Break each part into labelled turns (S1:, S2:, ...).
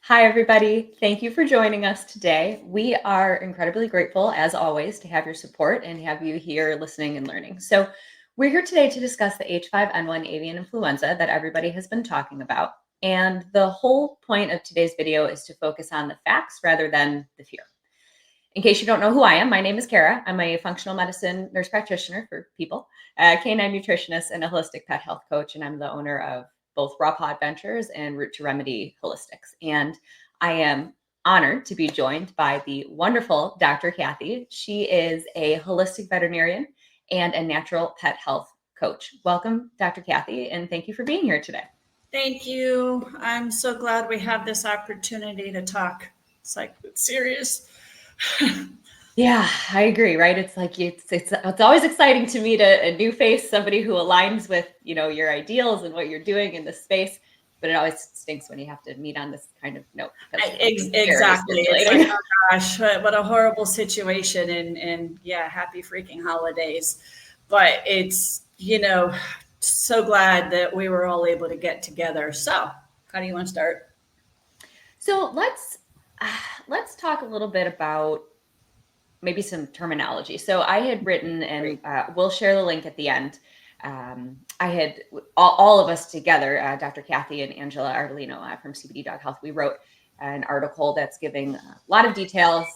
S1: Hi, everybody. Thank you for joining us today. We are incredibly grateful, as always, to have your support and have you here listening and learning. So, we're here today to discuss the H5N1 avian influenza that everybody has been talking about. And the whole point of today's video is to focus on the facts rather than the fear. In case you don't know who I am, my name is Kara. I'm a functional medicine nurse practitioner for people, a canine nutritionist, and a holistic pet health coach. And I'm the owner of both Raw Pod Ventures and Root to Remedy Holistics. And I am honored to be joined by the wonderful Dr. Cathy. She is a holistic veterinarian and a natural pet health coach. Welcome, Dr. Cathy, and thank you for being here today.
S2: Thank you. I'm so glad we have this opportunity to talk. It's serious.
S1: Yeah, I agree, right? It's like it's always exciting to meet a new face, somebody who aligns with, your ideals and what you're doing in this space, but it always stinks when you have to meet on this kind of note.
S2: Exactly. It's like, oh gosh, what a horrible situation, and yeah, happy freaking holidays. But it's, so glad that we were all able to get together. So how do you want to start?
S1: So let's talk a little bit about maybe some terminology. So I had written, and we'll share the link at the end. I had all of us together, Dr. Cathy and Angela Ardolino from CBD Dog Health. We wrote an article that's giving a lot of details.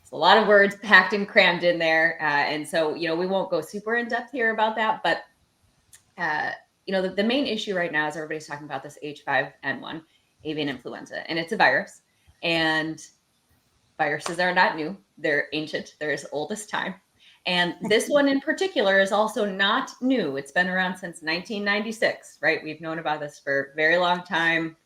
S1: It's a lot of words packed and crammed in there. And so, we won't go super in depth here about that. But, the main issue right now is everybody's talking about this H5N1 avian influenza, and it's a virus. And viruses are not new. They're ancient. They're as old as time. And this one in particular is also not new. It's been around since 1996, right? We've known about this for a very long time.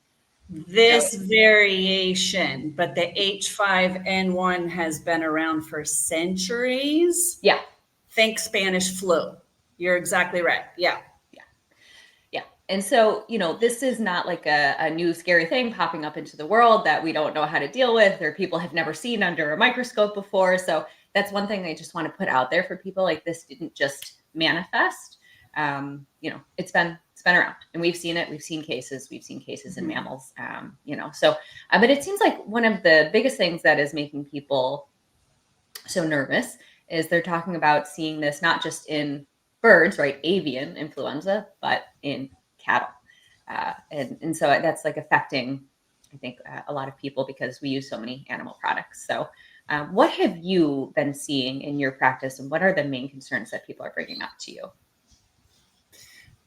S2: This variation, but the H5N1 has been around for centuries.
S1: Yeah.
S2: Think Spanish flu. You're exactly right. Yeah.
S1: And so, this is not like a new scary thing popping up into the world that we don't know how to deal with or people have never seen under a microscope before. So that's one thing I just want to put out there for people. Like, this didn't just manifest. It's been around, and we've seen it. We've seen cases in mammals, but it seems like one of the biggest things that is making people so nervous is they're talking about seeing this not just in birds, right? Avian influenza, but in cattle. And so that's like affecting, I think, a lot of people because we use so many animal products. So what have you been seeing in your practice, and what are the main concerns that people are bringing up to you?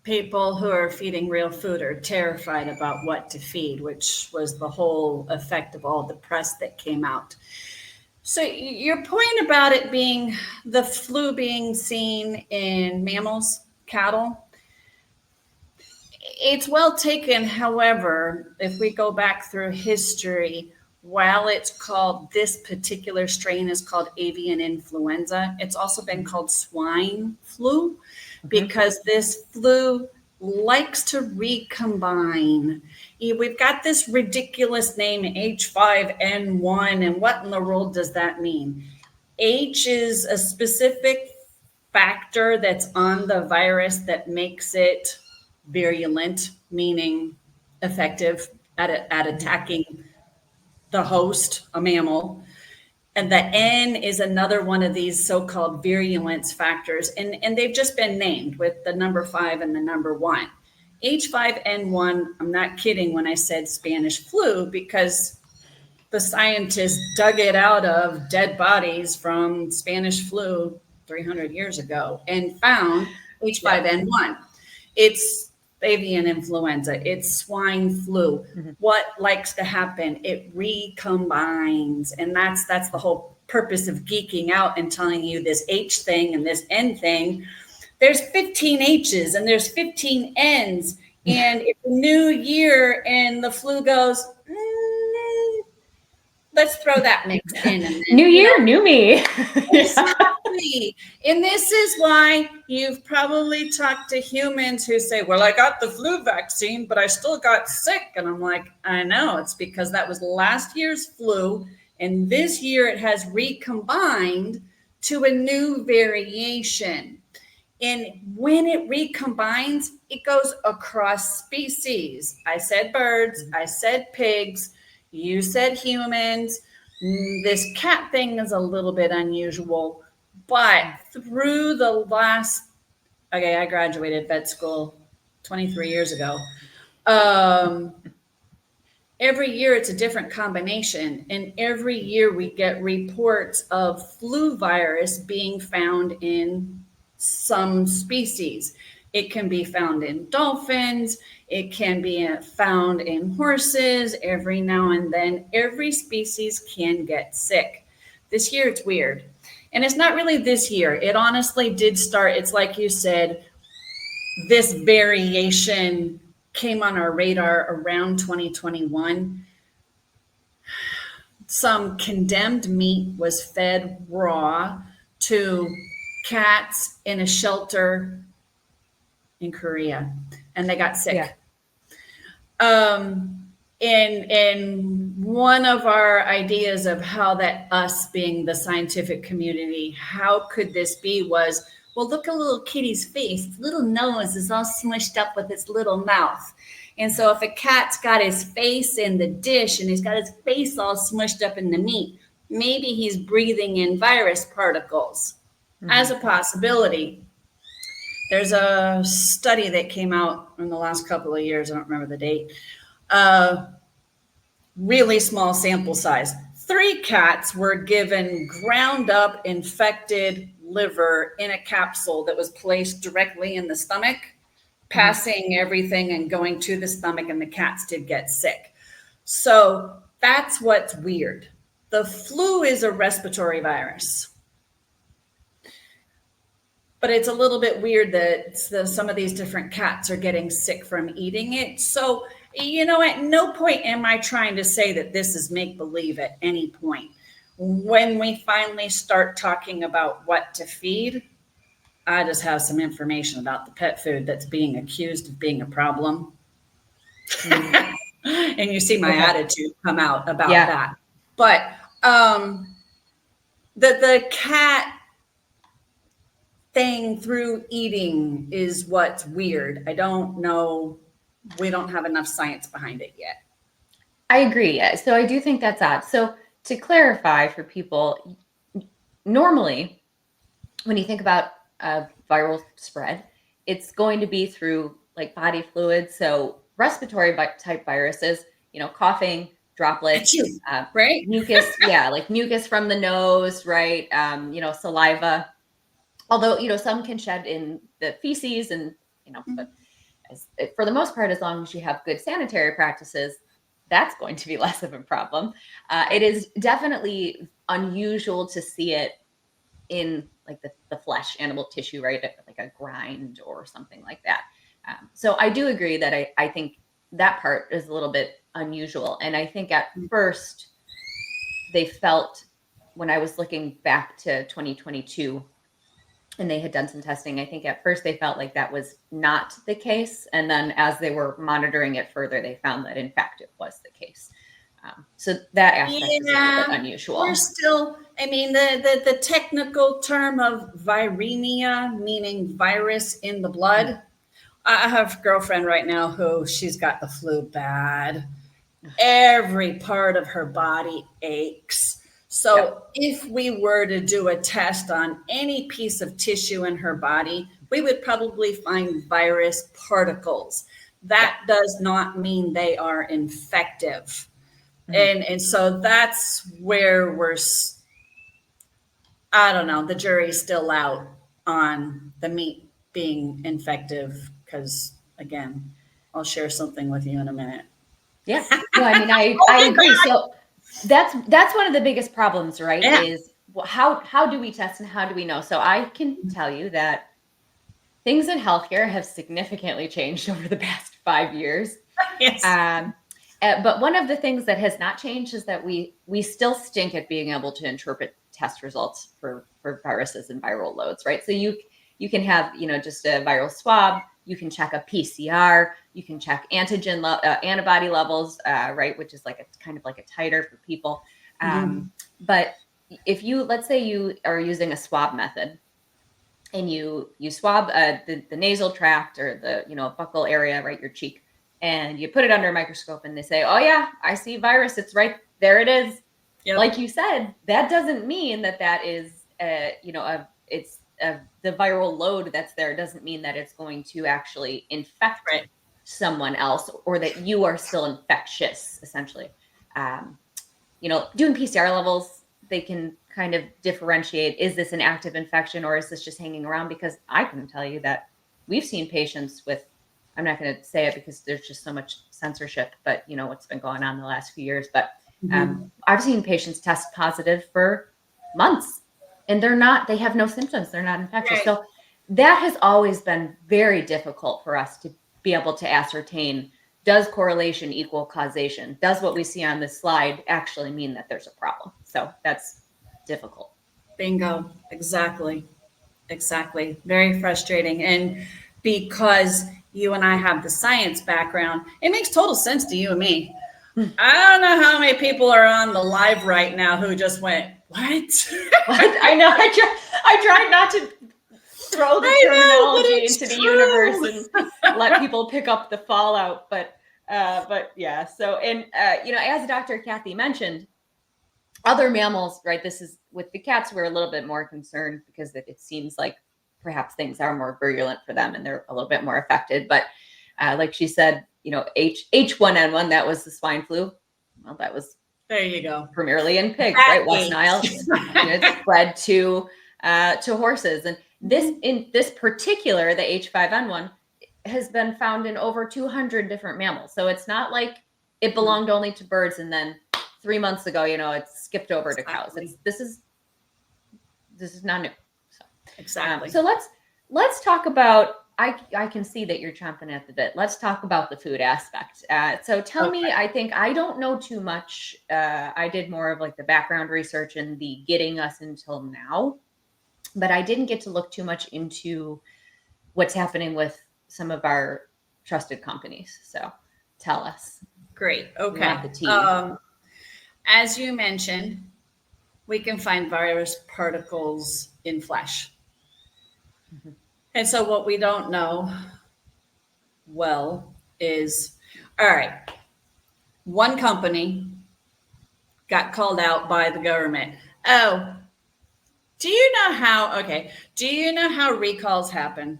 S2: People who are feeding real food are terrified about what to feed, which was the whole effect of all the press that came out. So your point about it being the flu being seen in mammals, cattle, it's well taken. However, if we go back through history, while it's called, this particular strain is called avian influenza, it's also been called swine flu because this flu likes to recombine. We've got this ridiculous name, H5N1, and what in the world does that mean? H is a specific factor that's on the virus that makes it virulent, meaning effective at attacking the host, a mammal. And the N is another one of these so-called virulence factors. And they've just been named with the number 5 and the number 1. H5N1, I'm not kidding when I said Spanish flu, because the scientists dug it out of dead bodies from Spanish flu 300 years ago and found H5N1. It's avian influenza, it's swine flu. What likes to happen? It recombines. And that's the whole purpose of geeking out and telling you this H thing and this N thing. There's 15 H's and there's 15 N's. And it's a new year and the flu goes, let's throw that mix in. And then,
S1: new year, new me.
S2: Exactly. And this is why you've probably talked to humans who say, well, I got the flu vaccine, but I still got sick. And I'm like, I know. It's because that was last year's flu. And this year it has recombined to a new variation. And when it recombines, it goes across species. I said birds, I said pigs. You said humans. This cat thing is a little bit unusual, but through the last, okay, I graduated vet school 23 years ago. Every year it's a different combination, and every year we get reports of flu virus being found in some species. It can be found in dolphins, it can be found in horses. Every now and then every species can get sick. This year it's weird, and it's not really this year. It honestly did start, it's like you said, this variation came on our radar around 2021. Some condemned meat was fed raw to cats in a shelter in Korea, and they got sick.
S1: Yeah.
S2: And one of our ideas of how that, us being the scientific community, how could this be, was, well, look at little kitty's face. Its little nose is all smushed up with its little mouth. And so if a cat's got his face in the dish and he's got his face all smushed up in the meat, maybe he's breathing in virus particles as a possibility. There's a study that came out in the last couple of years. I don't remember the date. Really small sample size. 3 cats were given ground up infected liver in a capsule that was placed directly in the stomach, passing everything and going to the stomach, and the cats did get sick. So that's what's weird. The flu is a respiratory virus, but it's a little bit weird that some of these different cats are getting sick from eating it. So, at no point am I trying to say that this is make-believe at any point. When we finally start talking about what to feed, I just have some information about the pet food that's being accused of being a problem. And you see my attitude come out about that. But the cat thing through eating is what's weird. I don't know. We don't have enough science behind it yet.
S1: I agree. So I do think that's odd. So to clarify for people, normally when you think about a viral spread, it's going to be through like body fluids. So respiratory type viruses, coughing, droplets,
S2: right?
S1: Mucus, like mucus from the nose, right? Saliva. Although, some can shed in the feces and, but for the most part, as long as you have good sanitary practices, that's going to be less of a problem. It is definitely unusual to see it in like the flesh, animal tissue, right? Like a grind or something like that. So I do agree that I think that part is a little bit unusual. And I think at first they felt, when I was looking back to 2022 and they had done some testing, I think at first they felt like that was not the case. And then as they were monitoring it further, they found that in fact it was the case. So that aspect is a little bit unusual.
S2: We're still, the technical term of viremia, meaning virus in the blood. I have a girlfriend right now who she's got the flu bad. Every part of her body aches. So if we were to do a test on any piece of tissue in her body, we would probably find virus particles. That does not mean they are infective. And so that's where I don't know, the jury's still out on the meat being infective, because again, I'll share something with you in a minute.
S1: Yeah. No, I agree. So that's one of the biggest problems, right?
S2: Yeah.
S1: Is how do we test and how do we know? So I can tell you that things in healthcare have significantly changed over the past 5 years.
S2: Yes.
S1: But one of the things that has not changed is that we still stink at being able to interpret test results for viruses and viral loads, right? So you can have, just a viral swab, you can check a PCR, you can check antibody levels, right? Which is kind of like a titer for people. But if let's say you are using a swab method and you swab the nasal tract or the, buccal area, right? Your cheek, and you put it under a microscope and they say, oh yeah, I see virus. It's right there. It is. Yep. Like you said, that doesn't mean that is, the viral load that's there doesn't mean that it's going to actually infect someone else, or that you are still infectious, essentially. Doing PCR levels, they can kind of differentiate, is this an active infection or is this just hanging around? Because I can tell you that we've seen patients with, I'm not going to say it because there's just so much censorship, but what's been going on the last few years. But I've seen patients test positive for months and they have no symptoms. They're not infectious. Right. So that has always been very difficult for us to be able to ascertain, does correlation equal causation? Does what we see on this slide actually mean that there's a problem? So that's difficult.
S2: Bingo. Exactly. Very frustrating. And because you and I have the science background, it makes total sense to you and me. I don't know how many people are on the live right now who just went, what?
S1: I know. I tried not to throw the terminology into the universe and let people pick up the fallout. But yeah. So, and, as Dr. Cathy mentioned, other mammals, right? This is with the cats, we're a little bit more concerned because it seems like perhaps things are more virulent for them and they're a little bit more affected. But like she said, H1N1, that was the swine flu. Well, that was,
S2: there you go,
S1: primarily in pigs, right? West Nile. It spread to horses. And in this particular, the H5N1 has been found in over 200 different mammals. So it's not like it belonged only to birds and then 3 months ago, it skipped over to cows. This is not new. So,
S2: exactly.
S1: So let's talk about, I can see that you're chomping at the bit. Let's talk about the food aspect. So tell me, I think I don't know too much. I did more of like the background research and the getting us until now, but I didn't get to look too much into what's happening with some of our trusted companies. So tell us.
S2: Great. Okay.
S1: The tea.
S2: As you mentioned, we can find virus particles in flesh. Mm-hmm. And so what we don't know is, all right, one company got called out by the government. Oh, do you know how recalls happen?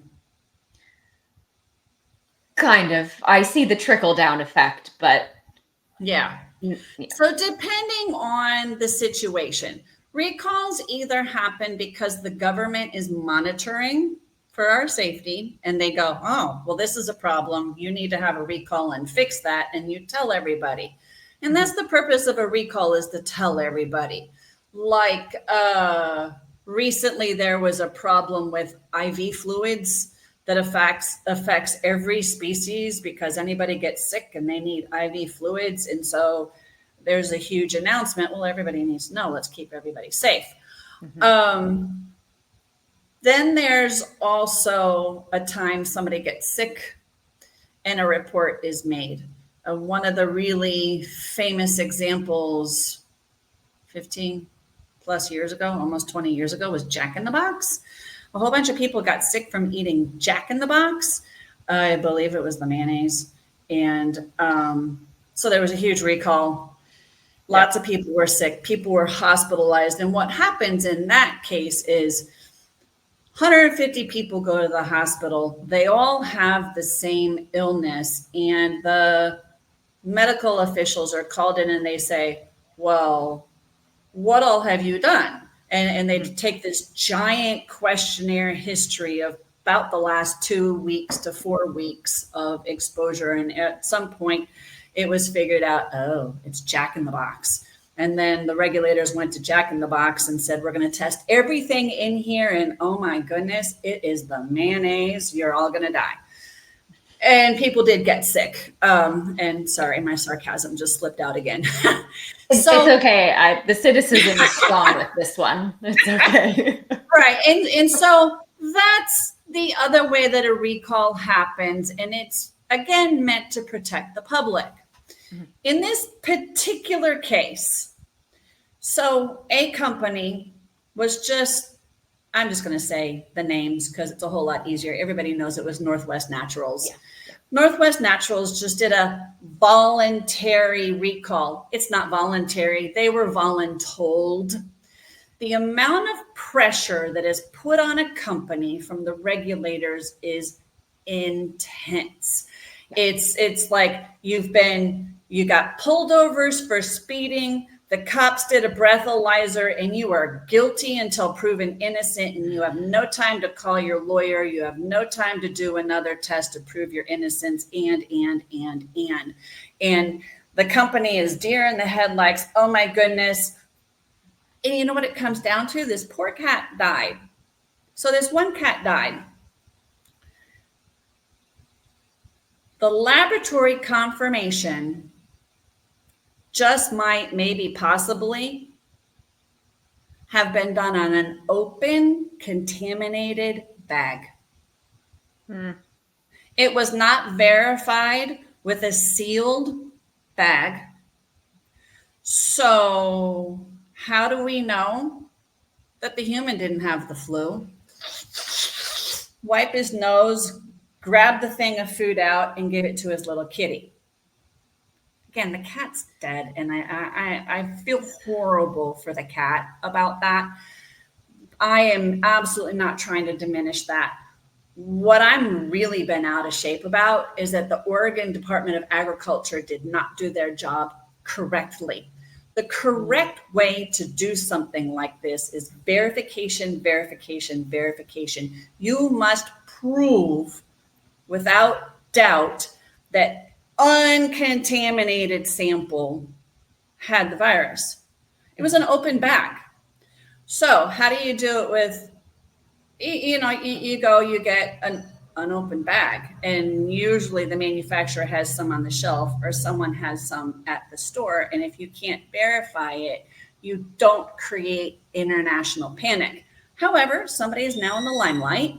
S1: Kind of. I see the trickle down effect, but
S2: yeah. So depending on the situation, recalls either happen because the government is monitoring for our safety and they go, oh, well, this is a problem. You need to have a recall and fix that. And you tell everybody. And that's the purpose of a recall, is to tell everybody. Like recently there was a problem with IV fluids that affects every species because anybody gets sick and they need IV fluids. And so there's a huge announcement. Well, everybody needs to know, let's keep everybody safe. Mm-hmm. Then there's also a time somebody gets sick and a report is made. One of the really famous examples 15 plus years ago, almost 20 years ago, was Jack in the Box. A whole bunch of people got sick from eating Jack in the Box. I believe it was the mayonnaise. And so there was a huge recall. Lots of people were sick. People were hospitalized. And what happens in that case is 150 people go to the hospital. They all have the same illness. And the medical officials are called in and they say, well, what all have you done? And they take this giant questionnaire history of about the last 2 weeks to 4 weeks of exposure. And at some point it was figured out, oh, it's Jack in the Box. And then the regulators went to Jack in the Box and said, we're going to test everything in here. And oh my goodness, it is the mayonnaise. You're all going to die. And people did get sick. And sorry, my sarcasm just slipped out again.
S1: It's okay. The cynicism is strong with this one. It's okay.
S2: Right. And so that's the other way that a recall happens. And it's, again, meant to protect the public. Mm-hmm. In this particular case, so a company was just, I'm just going to say the names because it's a whole lot easier. Everybody knows it was Northwest Naturals. Yeah. Northwest Naturals just did a voluntary recall. It's not voluntary. They were voluntold. The amount of pressure that is put on a company from the regulators is intense. It's like you got pulled overs for speeding. The cops did a breathalyzer and you are guilty until proven innocent, and you have no time to call your lawyer. You have no time to do another test to prove your innocence, and the company is deer in the headlights. Oh my goodness. And you know what it comes down to? This poor cat died. So this one cat died. The laboratory confirmation just might, maybe, possibly have been done on an open, contaminated bag. It was not verified with a sealed bag. So how do we know that the human didn't have the flu? Wipe his nose, grab the thing of food out, and give it to his little kitty. Again, the cat's dead, and I feel horrible for the cat about that. I am absolutely not trying to diminish that. What I'm really been out of shape about is that the Oregon Department of Agriculture did not do their job correctly. The correct way to do something like this is verification, verification, verification. You must prove without doubt that uncontaminated sample had the virus. It was an open bag. So how do you do it with, you get an open bag, and usually the manufacturer has some on the shelf or someone has some at the store. And if you can't verify it, you don't create international panic. However, somebody is now in the limelight.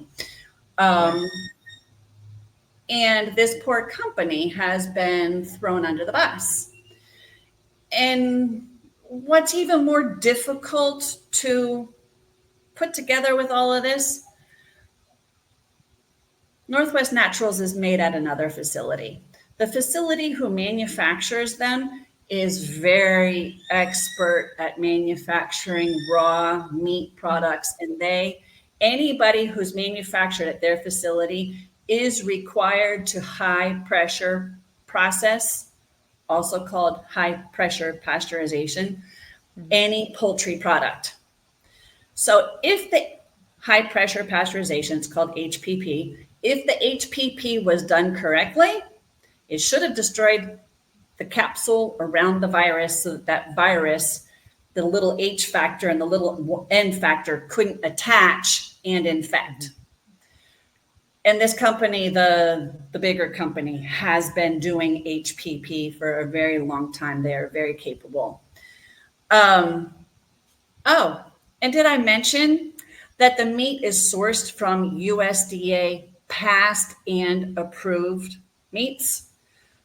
S2: And this poor company has been thrown under the bus. And what's even more difficult to put together with all of this, Northwest Naturals is made at another facility. The facility who manufactures them is very expert at manufacturing raw meat products, and anybody who's manufactured at their facility is required to high pressure process, also called high pressure pasteurization, any poultry product. So if the high pressure pasteurization is called HPP, if the HPP was done correctly, it should have destroyed the capsule around the virus so that virus, the little H factor and the little N factor, couldn't attach and infect. And this company, the bigger company, has been doing HPP for a very long time. They are very capable. And did I mention that the meat is sourced from USDA passed and approved meats?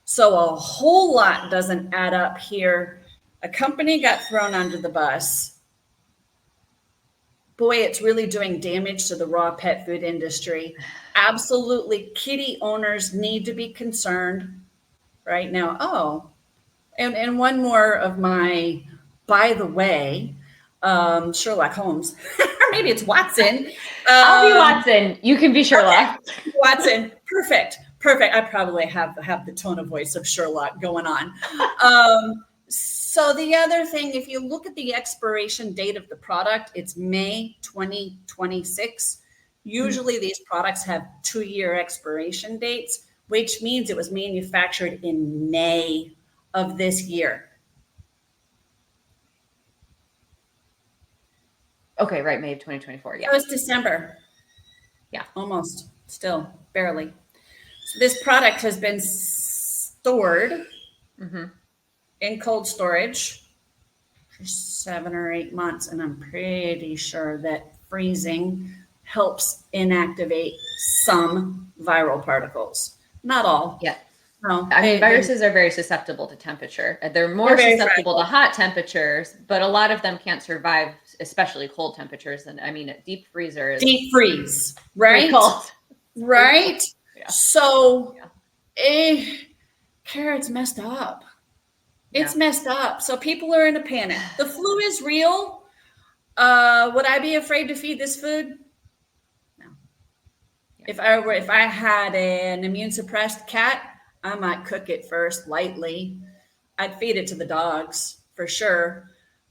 S2: So a whole lot doesn't add up here. A company got thrown under the bus. Boy, it's really doing damage to the raw pet food industry. Absolutely, kitty owners need to be concerned right now. Oh, and one more of my, by the way, Sherlock Holmes, or maybe it's watson.
S1: I'll be Watson. You can be Sherlock.
S2: Okay. Watson, perfect. I probably have the tone of voice of Sherlock going on. So the other thing, if you look at the expiration date of the product, it's May 2026. Usually these products have 2-year expiration dates, which means it was manufactured in May of this year.
S1: Okay, right, May of 2024. Yeah.
S2: It was December.
S1: Yeah.
S2: Almost, still, barely. So this product has been stored in cold storage for 7 or 8 months, and I'm pretty sure that freezing helps inactivate some viral particles. Not all.
S1: Yeah.
S2: No,
S1: I mean, viruses are very susceptible to temperature. They're more susceptible to hot temperatures, but a lot of them can't survive, especially cold temperatures. And I mean, a deep freezer is
S2: deep freeze, right?
S1: cold.
S2: Right.
S1: Yeah.
S2: So Carrot's messed up.
S1: Yeah.
S2: It's messed up. So people are in a panic. The flu is real. Would I be afraid to feed this food? No.
S1: Yeah.
S2: If I had an immune suppressed cat, I might cook it first lightly. I'd feed it to the dogs for sure.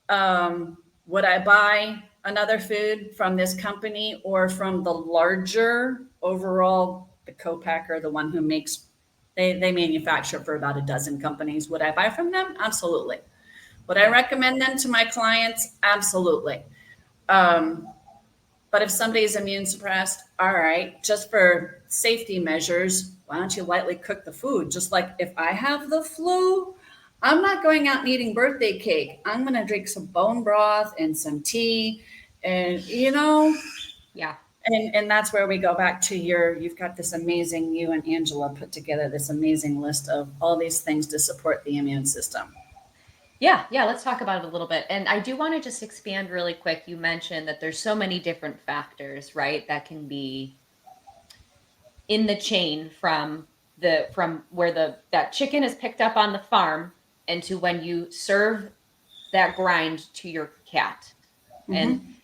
S2: Would I buy another food from this company or from the larger overall, the co-packer, the one who makes, they manufacture for about a dozen companies. Would I buy from them? Absolutely. Would I recommend them to my clients? Absolutely. But if somebody's immune suppressed, all right, just for safety measures, why don't you lightly cook the food? Just like if I have the flu, I'm not going out and eating birthday cake. I'm going to drink some bone broth and some tea and,
S1: Yeah.
S2: and that's where we go back to you've got this amazing, you and Angela put together this amazing list of all these things to support the immune system.
S1: Yeah, let's talk about it a little bit. And I do want to just expand really quick. You mentioned that there's so many different factors, right, that can be in the chain from where that chicken is picked up on the farm and to when you serve that grind to your cat.
S2: Mm-hmm.
S1: And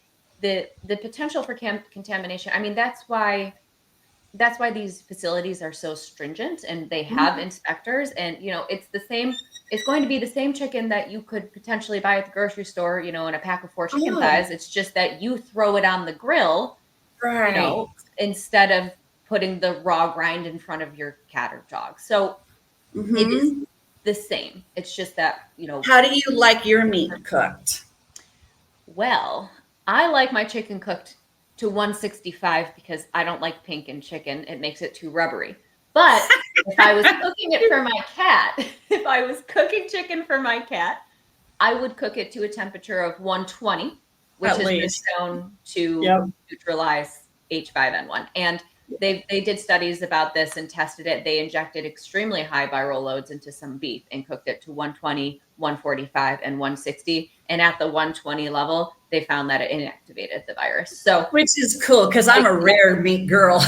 S1: the potential for contamination. I mean, that's why these facilities are so stringent and they have inspectors, and it's going to be the same chicken that you could potentially buy at the grocery store, in a pack of 4 chicken thighs. It's just that you throw it on the grill,
S2: right,
S1: instead of putting the raw grind in front of your cat or dog. So it is the same. It's just that,
S2: How do you like your meat cooked?
S1: Well, I like my chicken cooked to 165 because I don't like pink in chicken. It makes it too rubbery. But if I was cooking it for my cat, if I was cooking chicken for my cat, I would cook it to a temperature of 120, which has been shown to neutralize H5N1. And they did studies about this and tested it. They injected extremely high viral loads into some beef and cooked it to 120, 145, and 160. And at the 120 level, they found that it inactivated the virus. So,
S2: which is cool because I'm a rare meat girl.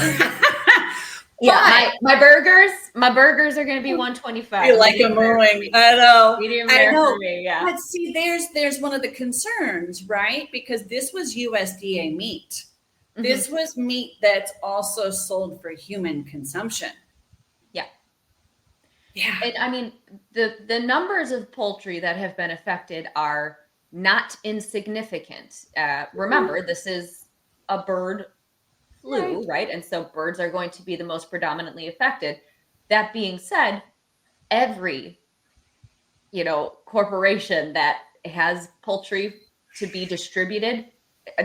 S1: Yeah, my burgers are going to be 125.
S2: You like a mooing. I know.
S1: Medium rare for me, yeah.
S2: But see, there's one of the concerns, right? Because this was USDA meat. Mm-hmm. This was meat that's also sold for human consumption.
S1: Yeah.
S2: Yeah.
S1: And I mean, the numbers of poultry that have been affected are not insignificant. Remember, this is a bird flu, right? And so birds are going to be the most predominantly affected. That being said, every, corporation that has poultry to be distributed,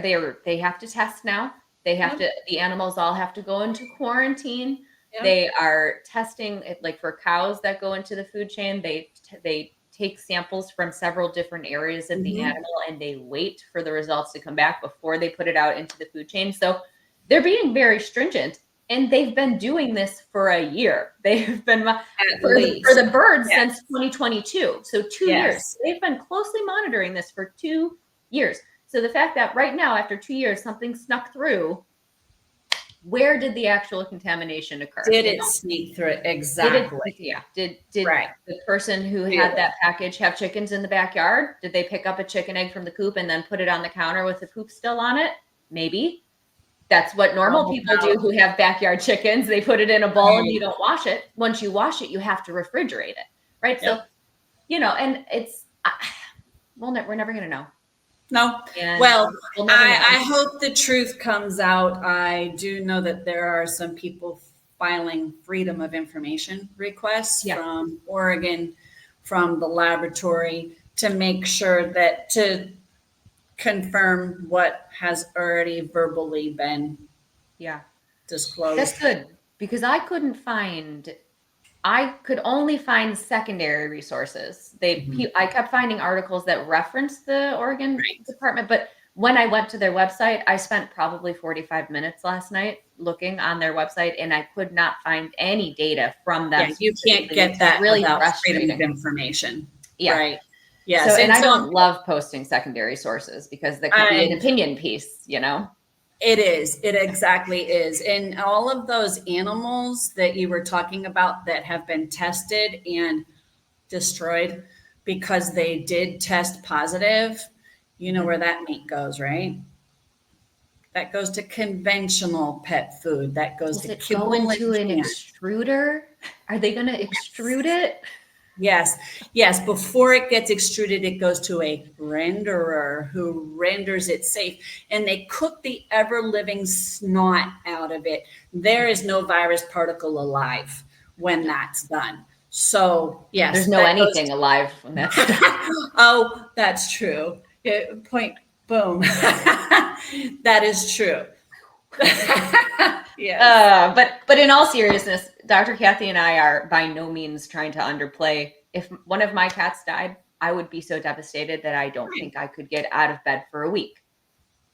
S1: they have to test now. They have to, the animals all have to go into quarantine. Yep. They are testing it, like for cows that go into the food chain. They take samples from several different areas of the animal and they wait for the results to come back before they put it out into the food chain. So they're being very stringent, and they've been doing this for a year. They've been for the birds since 2022. So 2 years. They've been closely monitoring this for 2 years. So the fact that right now, after 2 years, something snuck through, where did the actual contamination occur?
S2: Did it sneak through? Exactly.
S1: Did the person who had that package have chickens in the backyard? Did they pick up a chicken egg from the coop and then put it on the counter with the poop still on it? Maybe. That's what normal people do who have backyard chickens. They put it in a bowl and you don't wash it. Once you wash it, you have to refrigerate it, right? Yep. So, and it's, we're never going to know.
S2: No. And well, I hope the truth comes out. I do know that there are some people filing freedom of information requests from Oregon, from the laboratory, to make sure that to confirm what has already verbally been disclosed.
S1: That's good, because I could only find secondary resources. I kept finding articles that referenced the Oregon department, but when I went to their website, I spent probably 45 minutes last night looking on their website, and I could not find any data from them.
S2: Yeah, you can't get that without freedom of information. Yeah. Right.
S1: Yes. So, and I don't love posting secondary sources because that could be an opinion piece,
S2: It is. It exactly is. And all of those animals that you were talking about that have been tested and destroyed because they did test positive, you know where that meat goes, right? That goes to conventional pet food. That goes
S1: Does
S2: to
S1: it go
S2: kibble and
S1: into an
S2: jam.
S1: extruder? Are they going to extrude it?
S2: Yes, yes. Before it gets extruded, it goes to a renderer who renders it safe, and they cook the ever-living snot out of it. There is no virus particle alive when that's done. So
S1: There's
S2: yes,
S1: no
S2: that goes.
S1: anything alive when that's done.
S2: Oh, that's true. Point. Boom. That is true. Yes.
S1: But in all seriousness, Dr. Cathy and I are by no means trying to underplay. If one of my cats died, I would be so devastated that I don't think I could get out of bed for a week.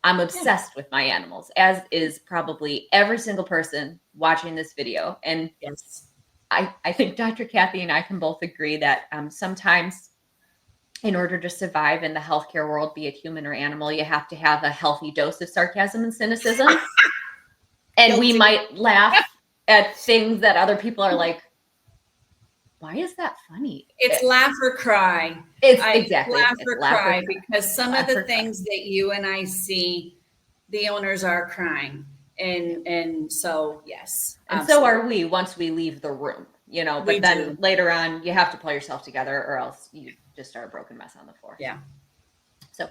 S1: I'm obsessed with my animals, as is probably every single person watching this video. And
S2: Yes.
S1: I think Dr. Cathy and I can both agree that sometimes in order to survive in the healthcare world, be it human or animal, you have to have a healthy dose of sarcasm and cynicism. And
S2: Guilty.
S1: we might laugh at things that other people are like, why is that funny?
S2: It's laugh or cry.
S1: It's
S2: I
S1: exactly.
S2: laugh
S1: It's
S2: or
S1: laugh or
S2: cry
S1: cry.
S2: because some of
S1: Laugh
S2: the
S1: or cry.
S2: things that you and I see, the owners are crying. And so yes.
S1: And so
S2: absolutely.
S1: are we once we leave the room, you know, but
S2: We
S1: then
S2: do.
S1: later on you have to pull yourself together or else you just are a broken mess on the floor.
S2: Yeah.
S1: So,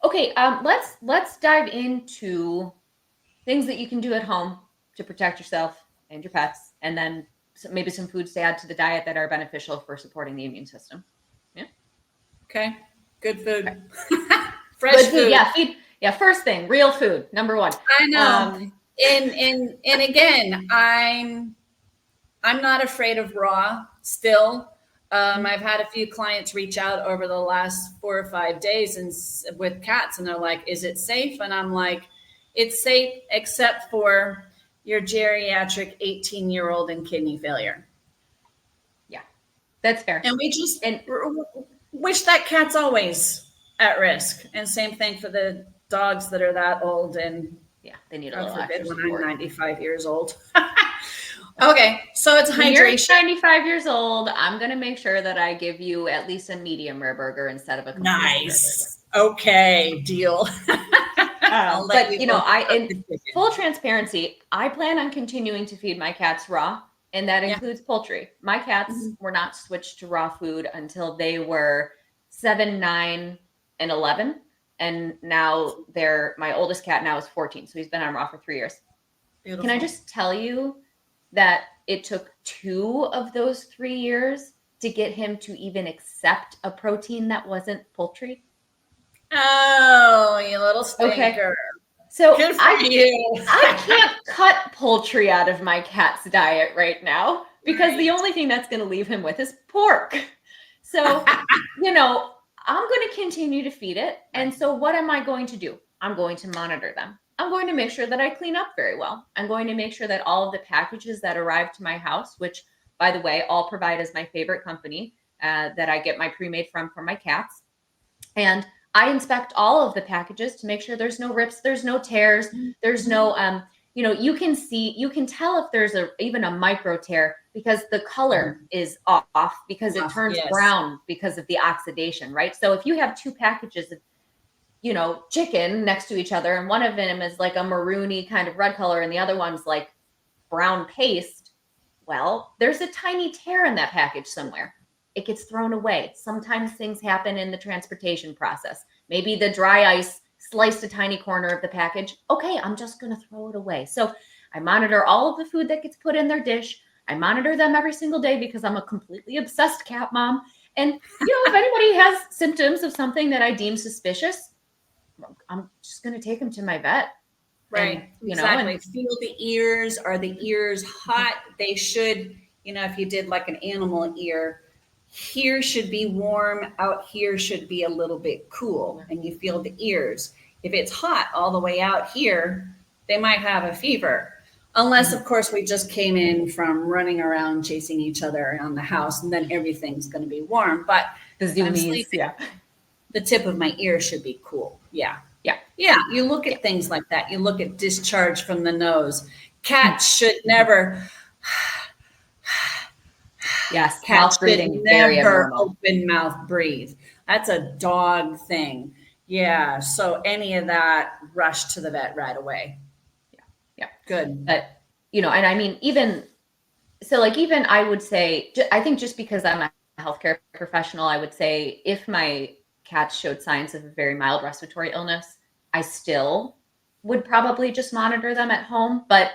S1: okay, let's dive into things that you can do at home to protect yourself and your pets, and then maybe some foods to add to the diet that are beneficial for supporting the immune system. Yeah.
S2: Okay. Good food.
S1: Okay.
S2: Fresh
S1: Good
S2: food.
S1: Yeah, feed. Yeah, first thing, real food, number one.
S2: I know. And again, I'm not afraid of raw still. I've had a few clients reach out over the last 4 or 5 days and with cats, and they're like, "Is it safe?" And I'm like, "It's safe except for your geriatric 18-year-old and kidney failure."
S1: Yeah, that's fair.
S2: And we just
S1: And
S2: wish that cat's always at risk. And same thing for the dogs that are that old and
S1: yeah, they need a
S2: God
S1: little
S2: forbid
S1: extra
S2: when
S1: support.
S2: I'm 95 years old. Okay, so it's
S1: When you're
S2: hydration.
S1: 95 years old, I'm going to make sure that I give you at least a medium rare burger instead of a completely rare burger.
S2: Nice. Okay, deal. I'll let
S1: But
S2: you go
S1: in full transparency, I plan on continuing to feed my cats raw, and that
S2: Yeah.
S1: includes poultry. My cats were not switched to raw food until they were 7, 9, and 11. And now my oldest cat now is 14. So he's been on raw for 3 years.
S2: Beautiful.
S1: Can I just tell you that it took 2 of those 3 years to get him to even accept a protein that wasn't poultry?
S2: Oh, you little stinker.
S1: Okay. So
S2: Good for you.
S1: I can't cut poultry out of my cat's diet right now because the only thing that's going to leave him with is pork. So, I'm going to continue to feed it. And so what am I going to do? I'm going to monitor them. I'm going to make sure that I clean up very well. I'm going to make sure that all of the packages that arrive to my house, which, by the way, All Provide is my favorite company that I get my pre-made from for my cats. And I inspect all of the packages to make sure there's no rips, there's no tears, there's no, you can tell if there's even a micro tear because the color is off because it turns brown because of the oxidation, right? So if you have 2 packages of chicken next to each other, and one of them is like a maroony kind of red color, and the other one's like brown paste. Well, there's a tiny tear in that package somewhere. It gets thrown away. Sometimes things happen in the transportation process. Maybe the dry ice sliced a tiny corner of the package. Okay, I'm just going to throw it away. So I monitor all of the food that gets put in their dish. I monitor them every single day because I'm a completely obsessed cat mom. And, if anybody has symptoms of something that I deem suspicious, I'm just going to take them to my vet.
S2: Right.
S1: And,
S2: exactly. Feel the ears. Are the ears hot? They should, if you did like an animal ear, here should be warm, out here should be a little bit cool, and you feel the ears. If it's hot all the way out here, they might have a fever. Unless, of course, we just came in from running around chasing each other around the house, and then everything's going to be warm. But
S1: the zoomies,
S2: the tip of my ear should be cool. Yeah.
S1: Yeah.
S2: Yeah, you look at things like that. You look at discharge from the nose. Cats should never,
S1: Yes.
S2: cats
S1: Mouth
S2: should
S1: breathing, very
S2: never
S1: abnormal.
S2: open mouth breathe. That's a dog thing. Yeah, so any of that, rush to the vet right away.
S1: Yeah. Yeah.
S2: Good.
S1: But, and I mean, even I would say, I think just because I'm a healthcare professional, I would say if my cat showed signs of a very mild respiratory illness, I still would probably just monitor them at home. But,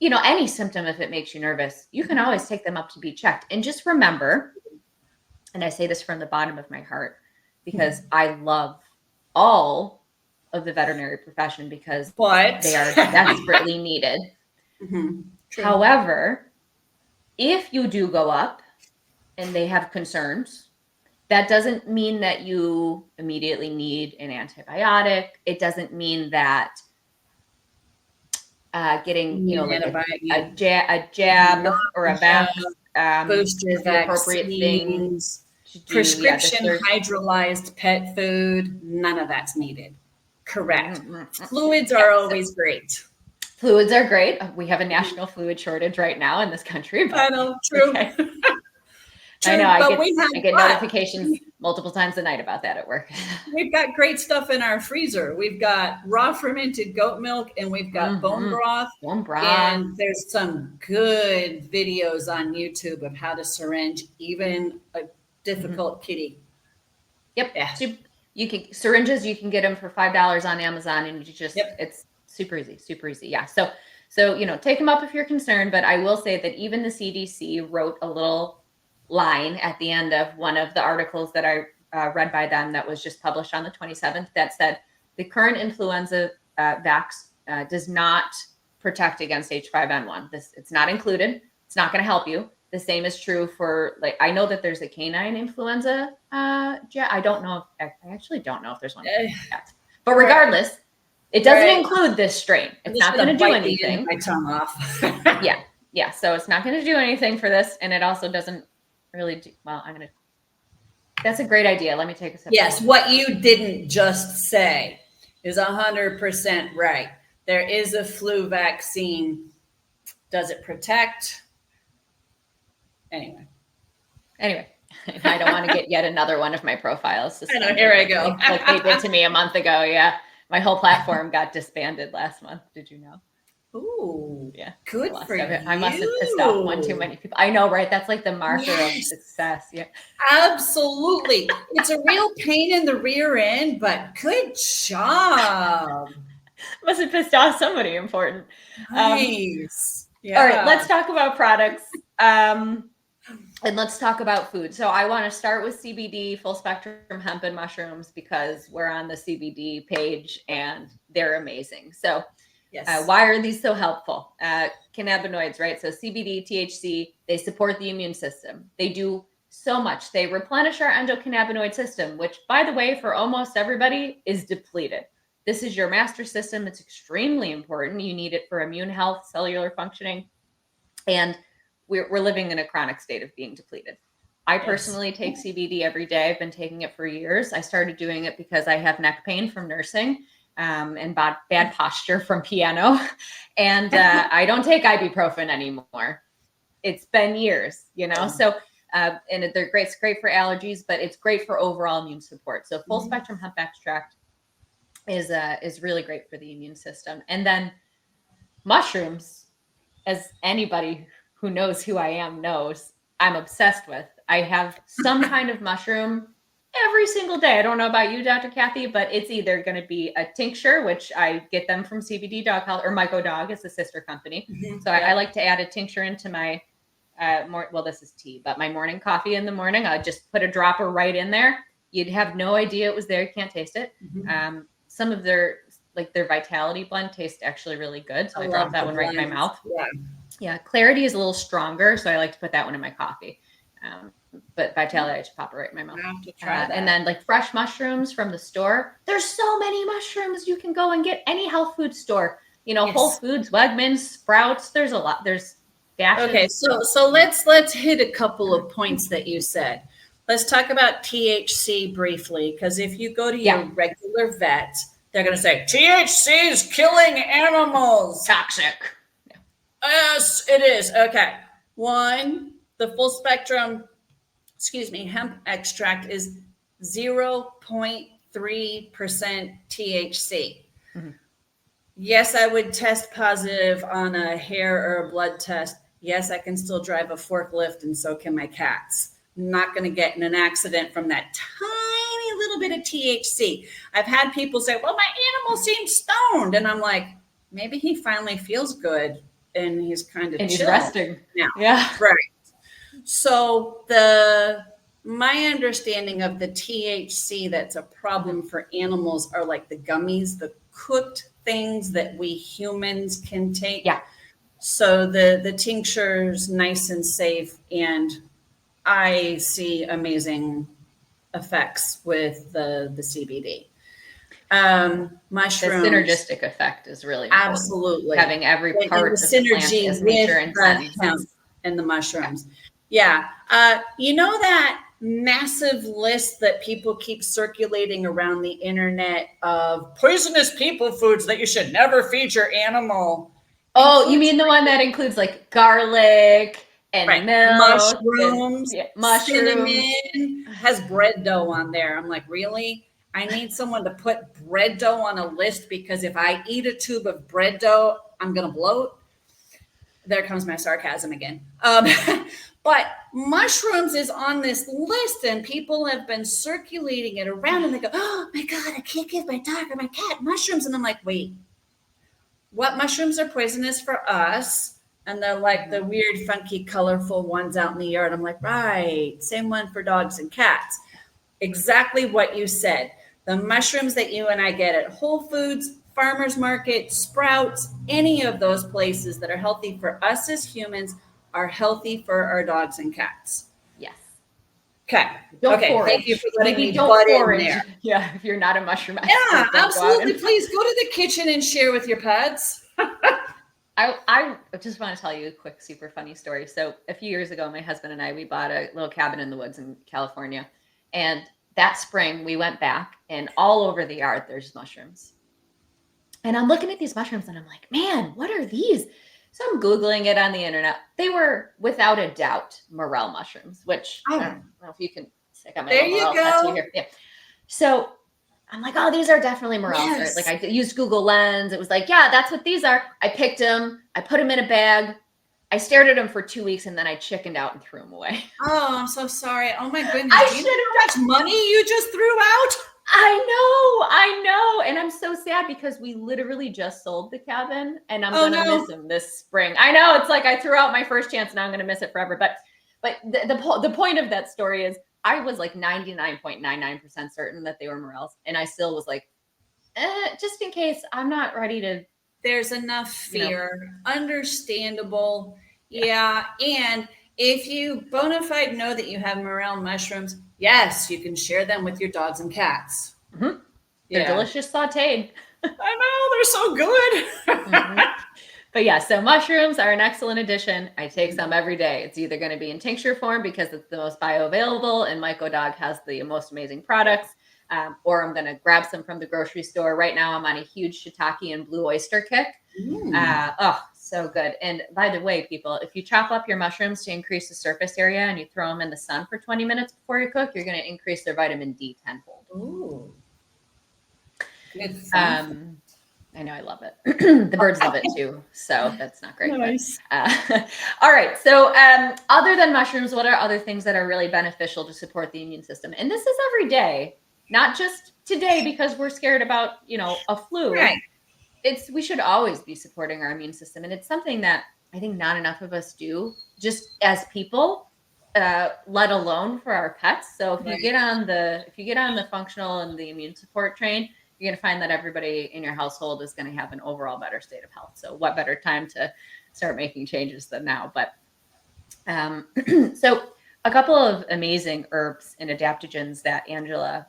S1: any symptom, if it makes you nervous, you can always take them up to be checked. And just remember, and I say this from the bottom of my heart, because I love all of the veterinary profession because
S2: But
S1: they are desperately needed. However, if you do go up and they have concerns, that doesn't mean that you immediately need an antibiotic. It doesn't mean that getting, like a jab or a vax
S2: booster
S1: is the appropriate thing
S2: vaccines,
S1: to do.
S2: prescription hydrolyzed pet food, none of that's needed. Correct. Fluids are always great.
S1: Fluids are great. We have a national fluid shortage right now in this country. But,
S2: I know, true.
S1: Okay.
S2: True,
S1: I know.
S2: but
S1: I get notifications multiple times a night about that at work.
S2: We've got great stuff in our freezer. We've got raw fermented goat milk, and we've got bone broth. And there's some good videos on YouTube of how to syringe even a difficult kitty.
S1: Yep. Yeah. You can syringes. You can get them for $5 on Amazon, and you just it's super easy. Super easy. Yeah. So take them up if you're concerned. But I will say that even the CDC wrote a little line at the end of one of the articles that I read by them that was just published on the 27th that said the current influenza vax does not protect against H5N1. It's not included. It's not going to help you. The same is true for, I know that there's a canine influenza. I actually don't know if there's one yet. But regardless, it doesn't include this strain. It's not going to do anything.
S2: My tongue off.
S1: Yeah. So it's not going to do anything for this, and it also doesn't really do well. That's a great idea. Let me take a sip.
S2: Yes, what you didn't just say is 100% right. There is a flu vaccine. Does it protect? Anyway,
S1: I don't want to get yet another one of my profiles.
S2: I know, here I go.
S1: Like they did to me a month ago. Yeah, my whole platform got disbanded last month. Did you know?
S2: Ooh,
S1: yeah.
S2: Good for you.
S1: I must have pissed off one too many people. I know, right? That's like the marker of success. Yeah,
S2: absolutely. It's a real pain in the rear end, but good job.
S1: Must have pissed off somebody important.
S2: Nice.
S1: All right, let's talk about products. And let's talk about food. So I want to start with CBD, full spectrum hemp and mushrooms, because we're on the CBD page and they're amazing. So why are these so helpful? Cannabinoids, right? So CBD, THC, they support the immune system. They do so much. They replenish our endocannabinoid system, which, by the way, for almost everybody is depleted. This is your master system. It's extremely important. You need it for immune health, cellular functioning, and we're living in a chronic state of being depleted. I personally take CBD every day. I've been taking it for years. I started doing it because I have neck pain from nursing and bad posture from piano. And I don't take ibuprofen anymore. It's been years, So, and they're great. It's great for allergies, but it's great for overall immune support. So full spectrum hemp extract is really great for the immune system. And then mushrooms, as anybody who knows who I am knows, I'm obsessed with. I have some kind of mushroom every single day. I don't know about you, Dr. Cathy, but it's either going to be a tincture, which I get them from CBD Dog Health, or Myco Dog is the sister company. So I like to add a tincture into my this is tea, but my morning coffee in the morning. I just put a dropper right in there. You'd have no idea it was there. You can't taste it. Some of their Vitality blend tastes actually really good. So I drop that one right in my mouth. Yeah. Clarity is a little stronger, so I like to put that one in my coffee. But Vitality, I just pop it right in my mouth.
S2: I have to try that.
S1: And then fresh mushrooms from the store. There's so many mushrooms you can go and get. Any health food store, Whole Foods, Wegmans, Sprouts. There's a lot. There's dashes.
S2: Okay, so let's hit a couple of points that you said. Let's talk about THC briefly, because if you go to your regular vet, they're going to say THC is killing animals.
S1: Toxic.
S2: Yes, it is. Okay. One, the full spectrum, hemp extract is 0.3% THC.
S1: Mm-hmm.
S2: Yes, I would test positive on a hair or a blood test. Yes, I can still drive a forklift, and so can my cats. I'm not going to get in an accident from that tiny little bit of THC. I've had people say, well, my animal seems stoned. And I'm like, maybe he finally feels good and he's kind of
S1: And he's
S2: chill
S1: resting.
S2: now.
S1: Yeah.
S2: Right. So my understanding of the THC that's a problem for animals are like the gummies, the cooked things that we humans can take.
S1: Yeah.
S2: So the tincture's nice and safe, and I see amazing effects with the CBD. Mushrooms.
S1: The synergistic effect is really important.
S2: Absolutely.
S1: Having every part of the plant as nature intends.
S2: Hemp and the mushrooms. Yeah. You know that massive list that people keep circulating around the internet of poisonous people foods that you should never feed your animal?
S1: Oh, you mean the one that includes like garlic and milk,
S2: mushrooms,
S1: mushrooms,
S2: cinnamon, has bread dough on there. I'm like, really? I need someone to put bread dough on a list, because if I eat a tube of bread dough, I'm going to bloat. There comes my sarcasm again. But mushrooms is on this list, and people have been circulating it around, and they go, oh my God, I can't give my dog or my cat mushrooms. And I'm like, wait, what mushrooms are poisonous for us? And they're like the weird, funky, colorful ones out in the yard. I'm like, right, same one for dogs and cats. Exactly what you said. The mushrooms that you and I get at Whole Foods, Farmers Market, Sprouts, any of those places that are healthy for us as humans are healthy for our dogs and cats.
S1: Yes.
S2: Okay.
S1: Don't
S2: okay.
S1: Forage.
S2: Thank you for letting me
S1: don't
S2: butt
S1: forage.
S2: in there.
S1: Yeah. If you're not a mushroom expert,
S2: Yeah, absolutely.
S1: Go
S2: Please go to the kitchen and share with your pets.
S1: I just want to tell you a quick, super funny story. So a few years ago, my husband and I, we bought a little cabin in the woods in California. And that spring we went back, and all over the yard, there's mushrooms. And I'm looking at these mushrooms and I'm like, man, what are these? So I'm Googling it on the internet. They were without a doubt morel mushrooms, which I don't know if you can stick on my
S2: there you
S1: morel tattoo here. Yeah. So I'm like, oh, these are definitely morels.
S2: Yes.
S1: Right? Like I used Google Lens. It was like, yeah, that's what these are. I picked them. I put them in a bag. I stared at them for 2 weeks, and then I chickened out and threw them away.
S2: Oh, I'm so sorry. Oh my goodness.
S1: I
S2: Do you know how much money you just threw out?
S1: I know. And I'm so sad because we literally just sold the cabin, and I'm going to miss him this spring. I know, it's like I threw out my first chance, and now I'm going to miss it forever. But the point of that story is I was like 99.99% certain that they were morels. And I still was like, just in case, I'm not ready to.
S2: There's enough fear. Understandable. Yeah. And if you bona fide know that you have morel mushrooms, yes, you can share them with your dogs and cats.
S1: Mm-hmm. They're delicious sauteed.
S2: I know, they're so good.
S1: Mm-hmm. But yeah, so mushrooms are an excellent addition. I take some every day. It's either going to be in tincture form because it's the most bioavailable and Myco Dog has the most amazing products, or I'm going to grab some from the grocery store. Right now, I'm on a huge shiitake and blue oyster kick. So good. And by the way, people, if you chop up your mushrooms to increase the surface area and you throw them in the sun for 20 minutes before you cook, you're going to increase their vitamin D tenfold.
S2: Ooh. Good.
S1: I know, I love it. The birds love it too. So that's not great.
S2: Nice.
S1: But, all right. So other than mushrooms, what are other things that are really beneficial to support the immune system? And this is every day, not just today because we're scared about, a flu.
S2: Right.
S1: We should always be supporting our immune system. And it's something that I think not enough of us do just as people, let alone for our pets. So if you get on the functional and the immune support train, you're going to find that everybody in your household is going to have an overall better state of health. So what better time to start making changes than now? But so a couple of amazing herbs and adaptogens that Angela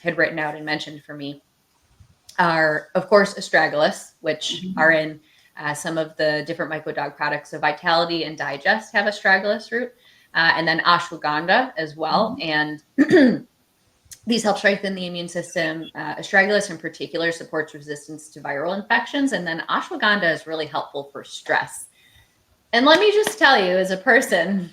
S1: had written out and mentioned for me are, of course, astragalus, which are in some of the different Myco Dog products. So Vitality and Digest have astragalus root, and then ashwagandha as well. And These help strengthen the immune system. Astragalus in particular supports resistance to viral infections. And then ashwagandha is really helpful for stress. And let me just tell you, as a person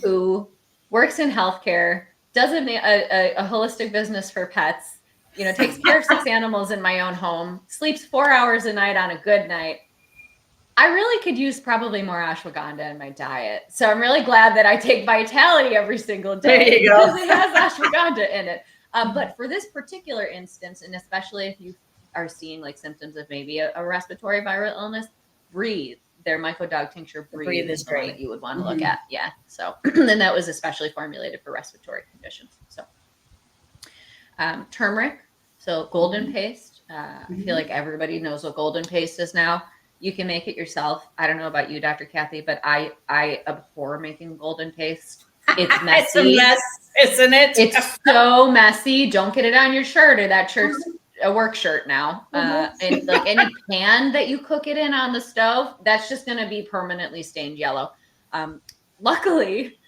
S1: who works in healthcare, does a holistic business for pets, takes care of 6 animals in my own home, sleeps 4 hours a night on a good night, I really could use probably more ashwagandha in my diet. So I'm really glad that I take Vitality every single day because it has ashwagandha in it. But for this particular instance, and especially if you are seeing like symptoms of maybe a respiratory viral illness, Breathe. Their mycodog tincture Breathe is great. That you would want to look at. Yeah. So then that was especially formulated for respiratory conditions. So turmeric. So golden paste. I feel like everybody knows what golden paste is now. You can make it yourself. I don't know about you, Dr. Cathy, but I abhor making golden paste. It's messy.
S2: It's a mess, isn't it?
S1: It's so messy. Don't get it on your shirt, or that shirt's a work shirt now. And like any pan that you cook it in on the stove, that's just going to be permanently stained yellow. Luckily,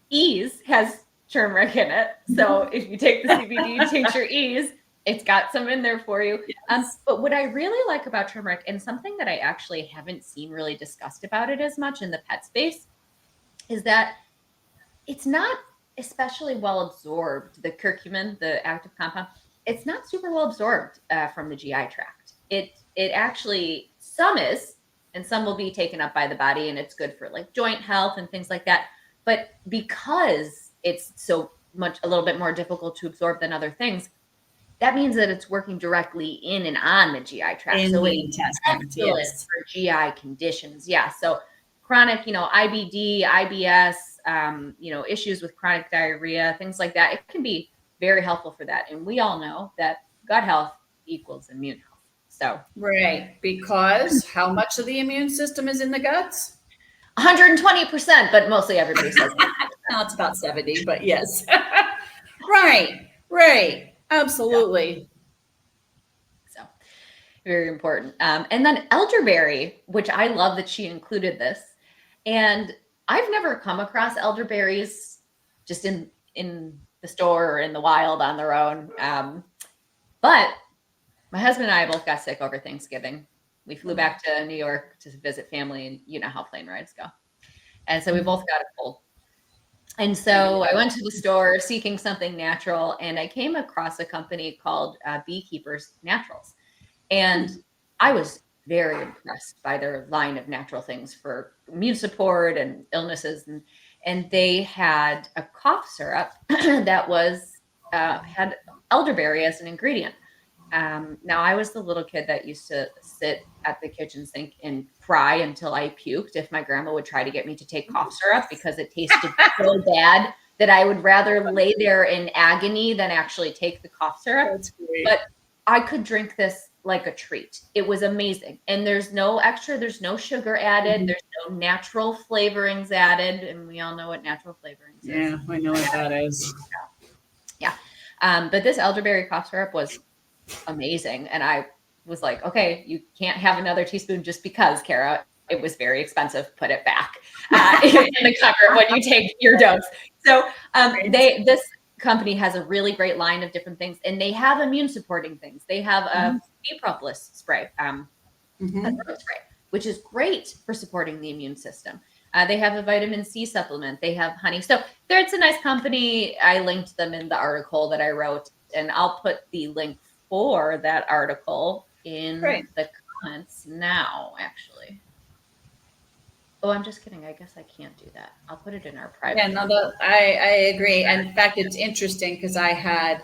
S1: Ease has turmeric in it. So if you take the CBD tincture Ease, it's got some in there for you. Yes. But what I really like about turmeric, and something that I actually haven't seen really discussed about it as much in the pet space, is that it's not especially well absorbed. The curcumin, the active compound, it's not super well absorbed from the GI tract. It actually, some is, and some will be taken up by the body, and it's good for like joint health and things like that. But because it's so much, a little bit more difficult to absorb than other things, that means that it's working directly in and on the GI tract. So it's excellent for GI conditions. Yeah. So chronic, IBD, IBS, issues with chronic diarrhea, things like that. It can be very helpful for that. And we all know that gut health equals immune health. So
S2: right, because how much of the immune system is in the guts?
S1: 120%, but mostly everybody says that.
S2: No, it's about 70, but yes. Right. Absolutely.
S1: So very important. And then elderberry, which I love that she included this. And I've never come across elderberries just in the store or in the wild on their own. But my husband and I both got sick over Thanksgiving. We flew back to New York to visit family, and you know how plane rides go. And so we both got a cold. And so I went to the store seeking something natural, and I came across a company called Beekeepers Naturals. And I was very impressed by their line of natural things for immune support and illnesses. And they had a cough syrup that was had elderberry as an ingredient. Now, I was the little kid that used to sit at the kitchen sink and cry until I puked if my grandma would try to get me to take cough syrup because it tasted so bad that I would rather lay there in agony than actually take the cough syrup.
S2: That's great.
S1: But I could drink this like a treat. It was amazing. And there's no sugar added. There's no natural flavorings added. And we all know what natural flavorings is.
S2: Yeah, I know what that is.
S1: Yeah. But this elderberry cough syrup was amazing. And I was like, okay, you can't have another teaspoon just because, Kara. It was very expensive. Put it back in the cupboard when you take your dose. So this company has a really great line of different things, and they have immune supporting things. They have a bee propolis spray, a throat spray, which is great for supporting the immune system. They have a vitamin C supplement. They have honey. So it's a nice company. I linked them in the article that I wrote, and I'll put the link for that article in the comments now, actually. Oh, I'm just kidding. I guess I can't do that. I'll put it in our private.
S2: Yeah, no, I agree. And in fact, it's interesting because I had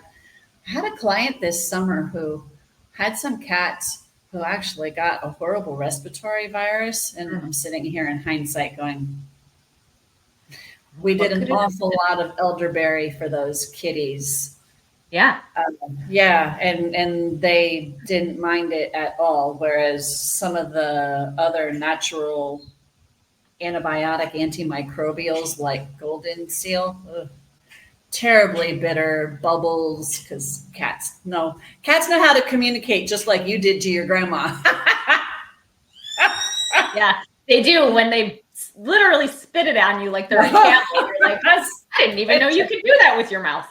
S2: a client this summer who had some cats who actually got a horrible respiratory virus. And I'm sitting here in hindsight going, we did an awful lot of elderberry for those kitties.
S1: Yeah.
S2: And they didn't mind it at all. Whereas some of the other natural antibiotic antimicrobials like golden seal, terribly bitter, bubbles, because cats know how to communicate just like you did to your grandma.
S1: Yeah, they do when they literally spit it on you like they're a cat. You're like, I didn't even know you could do that with your mouth.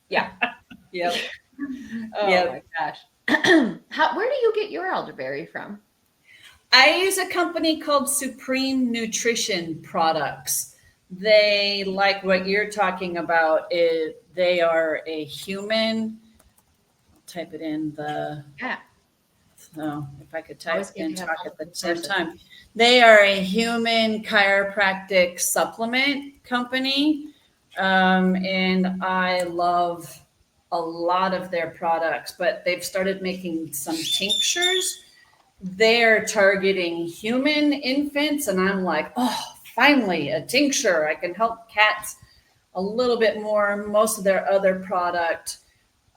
S1: Yeah.
S2: Yep.
S1: Oh
S2: Yep.
S1: my gosh. Where do you get your elderberry from?
S2: I use a company called Supreme Nutrition Products. They, like what you're talking about, they are a human. I'll type it in the,
S1: Yeah.
S2: oh, if I could
S1: Always
S2: type
S1: good to
S2: and
S1: have
S2: talk at the
S1: multiple
S2: same
S1: sources.
S2: time. They are a human chiropractic supplement company. And I love a lot of their products, but they've started making some tinctures. They're targeting human infants, and I'm like, oh, finally a tincture. I can help cats a little bit more. Most of their other product,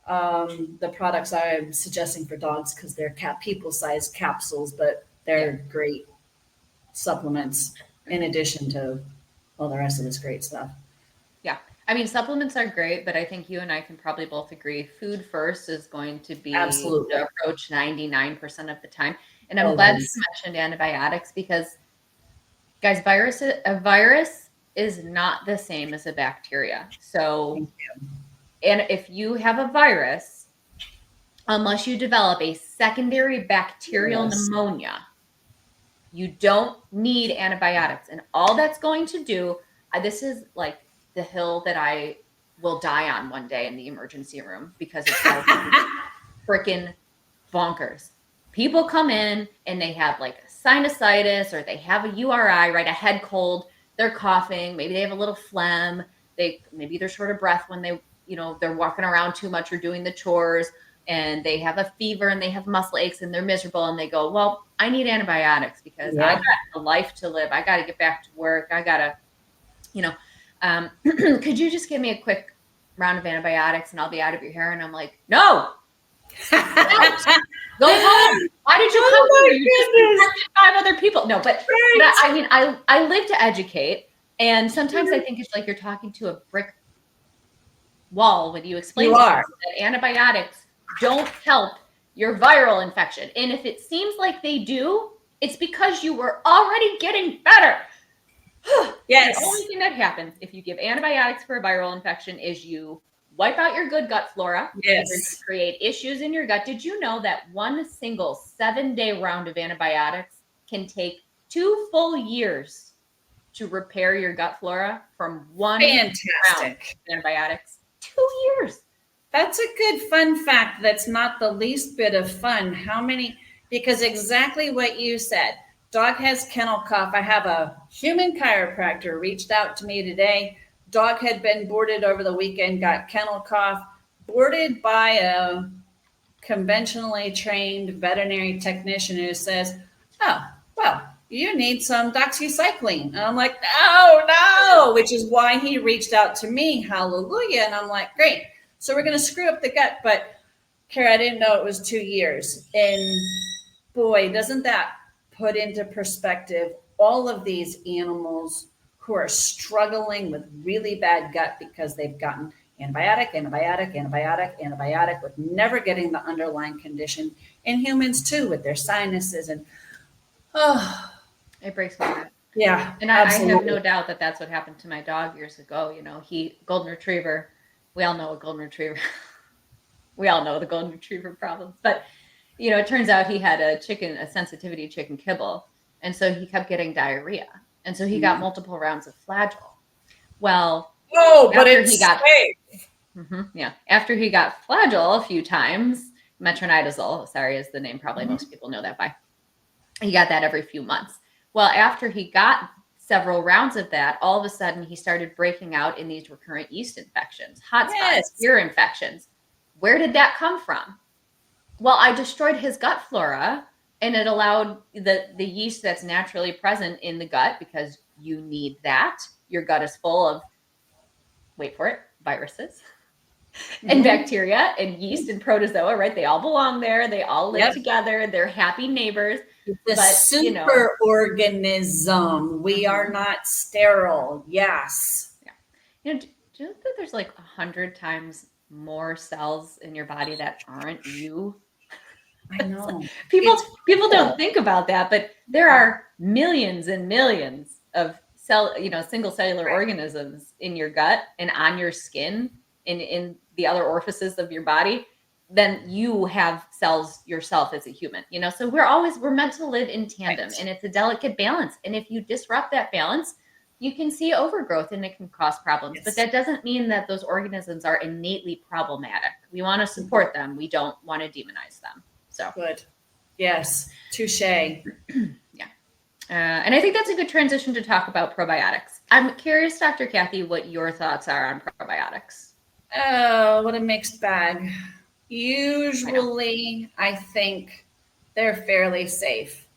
S2: the products I'm suggesting for dogs, because they're cat people sized capsules, but they're great supplements in addition to all the rest of this great stuff.
S1: Yeah. I mean, supplements are great, but I think you and I can probably both agree food first is going to be
S2: Absolutely.
S1: the approach 99% of the time. And I'm glad that
S2: Always.
S1: you mentioned antibiotics because, guys, a virus is not the same as a bacteria. So,
S2: Thank you.
S1: and if you have a virus, unless you develop a secondary bacterial
S2: Yes.
S1: pneumonia, you don't need antibiotics. And all that's going to do, this is like the hill that I will die on one day in the emergency room because it drives me freaking bonkers. People come in and they have like a sinusitis or they have a URI, right? A head cold. They're coughing. Maybe they have a little phlegm. Maybe they're short of breath when they're walking around too much or doing the chores, and they have a fever and they have muscle aches and they're miserable and they go, well, I need antibiotics because I got a life to live. I got to get back to work. I got to, could you just give me a quick round of antibiotics and I'll be out of your hair? And I'm like, no, go home. Why did you come
S2: Oh
S1: here? You just infected 5 other people. No, but I mean, I live to educate. And sometimes I think it's like you're talking to a brick wall when you explain
S2: You
S1: to
S2: are.
S1: people that antibiotics don't help your viral infection. And if it seems like they do, it's because you were already getting better.
S2: Yes.
S1: The only thing that happens if you give antibiotics for a viral infection is you wipe out your good gut flora.
S2: Yes.
S1: You're going to create issues in your gut. Did you know that one single 7-day round of antibiotics can take 2 full years to repair your gut flora from one round of
S2: Fantastic.
S1: antibiotics? 2 years.
S2: That's a good fun fact. That's not the least bit of fun. Because exactly what you said, dog has kennel cough. I have a human chiropractor reached out to me today. Dog had been boarded over the weekend, got kennel cough, boarded by a conventionally trained veterinary technician who says, oh, well, you need some doxycycline. And I'm like, no, which is why he reached out to me. Hallelujah. And I'm like, great. So we're going to screw up the gut. But Kara, I didn't know it was 2 years. And boy, doesn't that put into perspective all of these animals who are struggling with really bad gut because they've gotten antibiotic with never getting the underlying condition. And humans too, with their sinuses and
S1: it breaks my heart.
S2: Yeah,
S1: and I have no doubt that that's what happened to my dog years ago. Golden Retriever. We all know a golden retriever. We all know the golden retriever problems, but it turns out he had a sensitivity to chicken kibble, and so he kept getting diarrhea, and so he got multiple rounds of Flagyl. Well,
S2: but it's safe.
S1: After he got Flagyl a few times, metronidazole, sorry, is the name probably most people know that by. He got that every few months. Well, after he got several rounds of that, all of a sudden he started breaking out in these recurrent yeast infections, hot spots, ear infections. Where did that come from? Well, I destroyed his gut flora, and it allowed the yeast that's naturally present in the gut, because you need that. Your gut is full of, wait for it, viruses and bacteria and yeast and protozoa, right? They all belong there. They all live together. They're happy neighbors.
S2: The super organism. We are not sterile. Yes.
S1: Yeah. Do you know that there's like 100 times more cells in your body that aren't you?
S2: I know.
S1: People don't think about that, but there are millions and millions of single cellular organisms in your gut and on your skin. in the other orifices of your body, then you have cells yourself as a human, so we're meant to live in tandem,
S2: Right.
S1: and it's a delicate balance. And if you disrupt that balance, you can see overgrowth, and it can cause problems.
S2: Yes.
S1: But that doesn't mean that those organisms are innately problematic. We want to support them. We don't want to demonize them. So
S2: Good. Yes. Touche.
S1: yeah. And I think that's a good transition to talk about probiotics. I'm curious, Dr. Cathy, what your thoughts are on probiotics.
S2: Oh, what a mixed bag. Usually, I think they're fairly safe.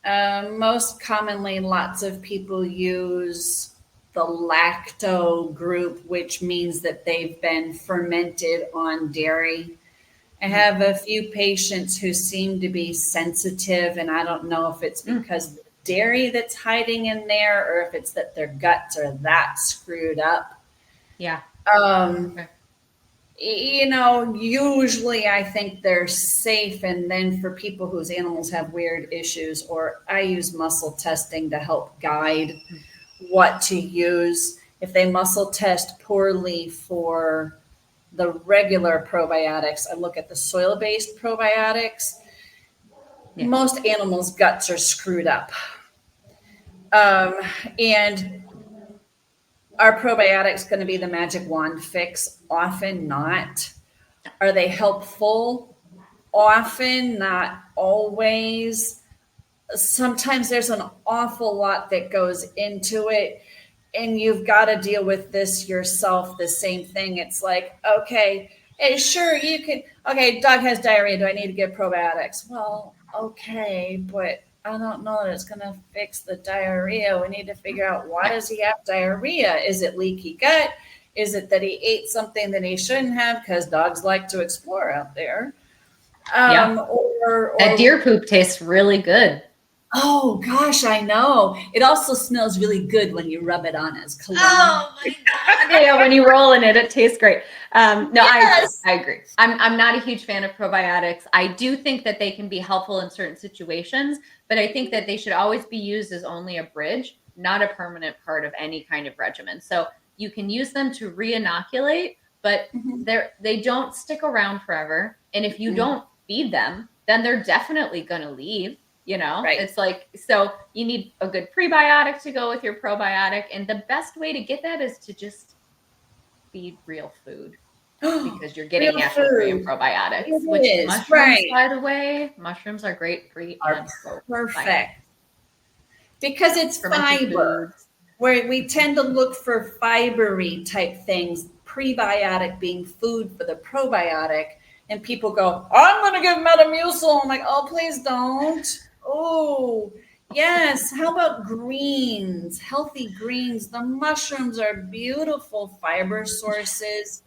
S2: Most commonly, lots of people use the lacto group, which means that they've been fermented on dairy. I have a few patients who seem to be sensitive, and I don't know if it's because the dairy that's hiding in there or if it's that their guts are that screwed up.
S1: Yeah.
S2: Okay. Usually I think they're safe. And then for people whose animals have weird issues, or I use muscle testing to help guide what to use. If they muscle test poorly for the regular probiotics, I look at the soil-based probiotics.
S1: Yeah.
S2: Most animals' guts are screwed up. And are probiotics going to be the magic wand fix? Often not. Are they helpful? Often, not always. Sometimes there's an awful lot that goes into it, and you've got to deal with this yourself. The same thing. It's like, okay, hey, sure, you can. Okay, dog has diarrhea. Do I need to give probiotics? Well, okay, but I don't know that it's going to fix the diarrhea. We need to figure out, why does he have diarrhea? Is it leaky gut? Is it that he ate something that he shouldn't have? Because dogs like to explore out there. Or
S1: that deer poop tastes really good.
S2: Oh gosh, I know. It also smells really good when you rub it on as cologne.
S1: Oh my God. Yeah, when you roll in it, it tastes great. No,
S2: Yes.
S1: I agree. I'm not a huge fan of probiotics. I do think that they can be helpful in certain situations, but I think that they should always be used as only a bridge, not a permanent part of any kind of regimen. So you can use them to re-inoculate, but they don't stick around forever. And if you don't feed them, then they're definitely going to leave.
S2: Right.
S1: It's like, so you need a good prebiotic to go with your probiotic. And the best way to get that is to just feed real food, because you're getting natural pre and probiotics, which mushrooms, by the way, mushrooms are great pre and
S2: perfect. Because it's fiber, where we tend to look for fibery type things, prebiotic being food for the probiotic. And people go, I'm going to give Metamucil. I'm like, oh, please don't. Oh, yes. How about greens? Healthy greens. The mushrooms are beautiful fiber sources.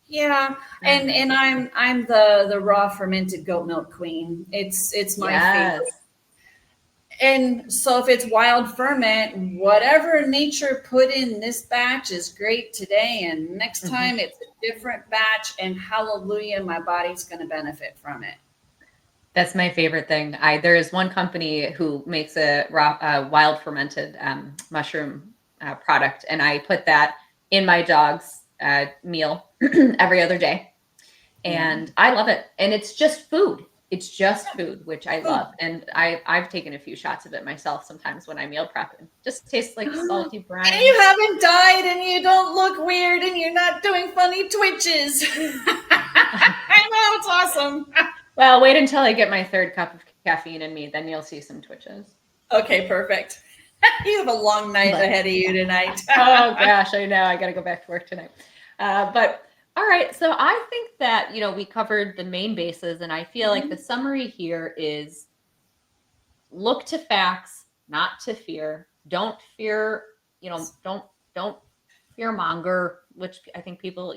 S2: Yeah. And I'm the raw fermented goat milk queen. It's my favorite. And so if it's wild ferment, whatever nature put in this batch is great today. And next time it's a different batch, and hallelujah, my body's going to benefit from it.
S1: That's my favorite thing. There is one company who makes a raw, wild fermented mushroom product, and I put that in my dog's meal every other day. And I love it. And it's just food. It's just food, which I love. And I've taken a few shots of it myself sometimes when I meal prep. It just tastes like salty brine.
S2: And you haven't died, and you don't look weird, and you're not doing funny twitches. I know, it's awesome.
S1: Well, wait until I get my third cup of caffeine in me. Then you'll see some twitches.
S2: Okay, perfect. You have a long night ahead of you tonight.
S1: Oh, gosh, I know. I got to go back to work tonight. But all right. So I think that, we covered the main bases, and I feel like the summary here is look to facts, not to fear. Don't fear, don't fear monger, which I think people,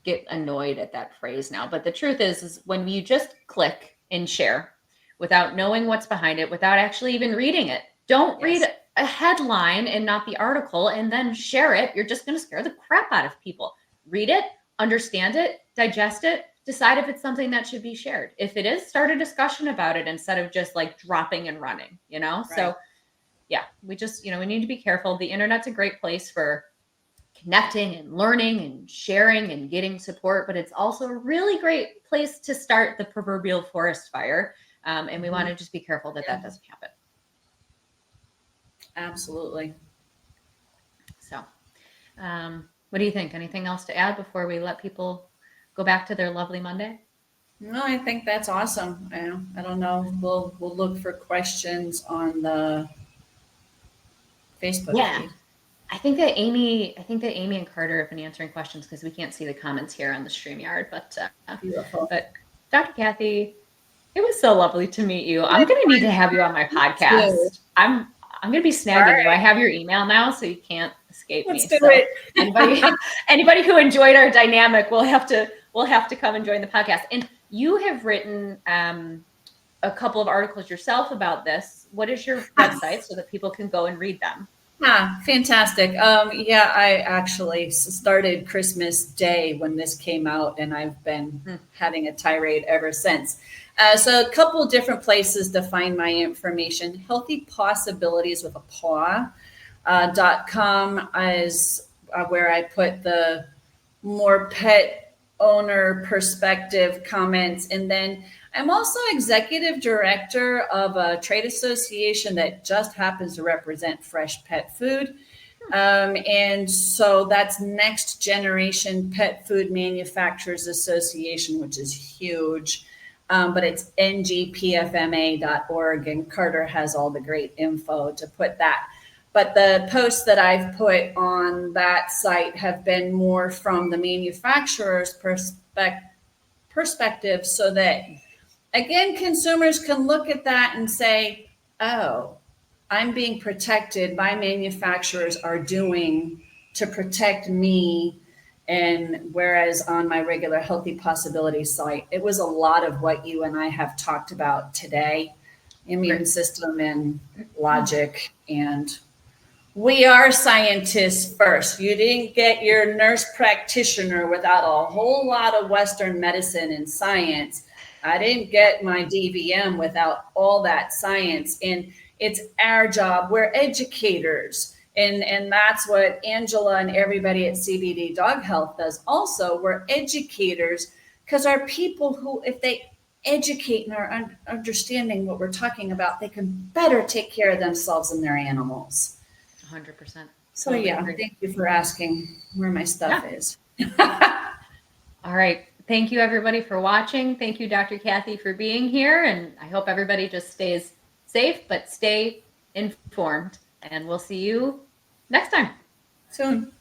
S1: get annoyed at that phrase now. But the truth is when you just click and share without knowing what's behind it, without actually even reading it, don't read a headline and not the article and then share it. You're just going to scare the crap out of people. Read it, understand it, digest it, decide if it's something that should be shared. If it is, start a discussion about it instead of just like dropping and running, Right. So yeah, we just, we need to be careful. The internet's a great place for connecting and learning and sharing and getting support, but it's also a really great place to start the proverbial forest fire. And we want to just be careful that that doesn't happen.
S2: Absolutely.
S1: So, what do you think? Anything else to add before we let people go back to their lovely Monday?
S2: No, I think that's awesome. I don't know. We'll look for questions on the Facebook feed.
S1: I think that Amy and Carter have been answering questions because we can't see the comments here on the StreamYard.
S2: Beautiful.
S1: But Dr. Cathy, it was so lovely to meet you. I'm going to need to have you on my podcast. I'm going to be snagging you. I have your email now, so you can't escape
S2: Let's
S1: me.
S2: do it.
S1: Anybody who enjoyed our dynamic will have to come and join the podcast. And you have written a couple of articles yourself about this. What is your website so that people can go and read them?
S2: Fantastic. Yeah, I actually started Christmas Day when this came out, and I've been having a tirade ever since. So a couple of different places to find my information. Healthy Possibilities with a paw.com is where I put the more pet owner perspective comments. And then I'm also executive director of a trade association that just happens to represent fresh pet food. And so that's Next Generation Pet Food Manufacturers Association, which is huge. But it's ngpfma.org, and Carter has all the great info to put that. But the posts that I've put on that site have been more from the manufacturer's perspective, so that, again, consumers can look at that and say, oh, I'm being protected. My manufacturers are doing to protect me. And whereas on my regular Healthy Possibilities site, it was a lot of what you and I have talked about today, immune system and logic. And we are scientists first. You didn't get your nurse practitioner without a whole lot of Western medicine and science. I didn't get my DVM without all that science. And it's our job. We're educators. And that's what Angela and everybody at CBD Dog Health does also. We're educators, because our people who, if they educate and are understanding what we're talking about, they can better take care of themselves and their animals.
S1: 100%.
S2: So yeah, thank you for asking where my stuff is.
S1: All right. Thank you, everybody, for watching. Thank you, Dr. Cathy, for being here. And I hope everybody just stays safe, but stay informed. And we'll see you next time.
S2: Soon.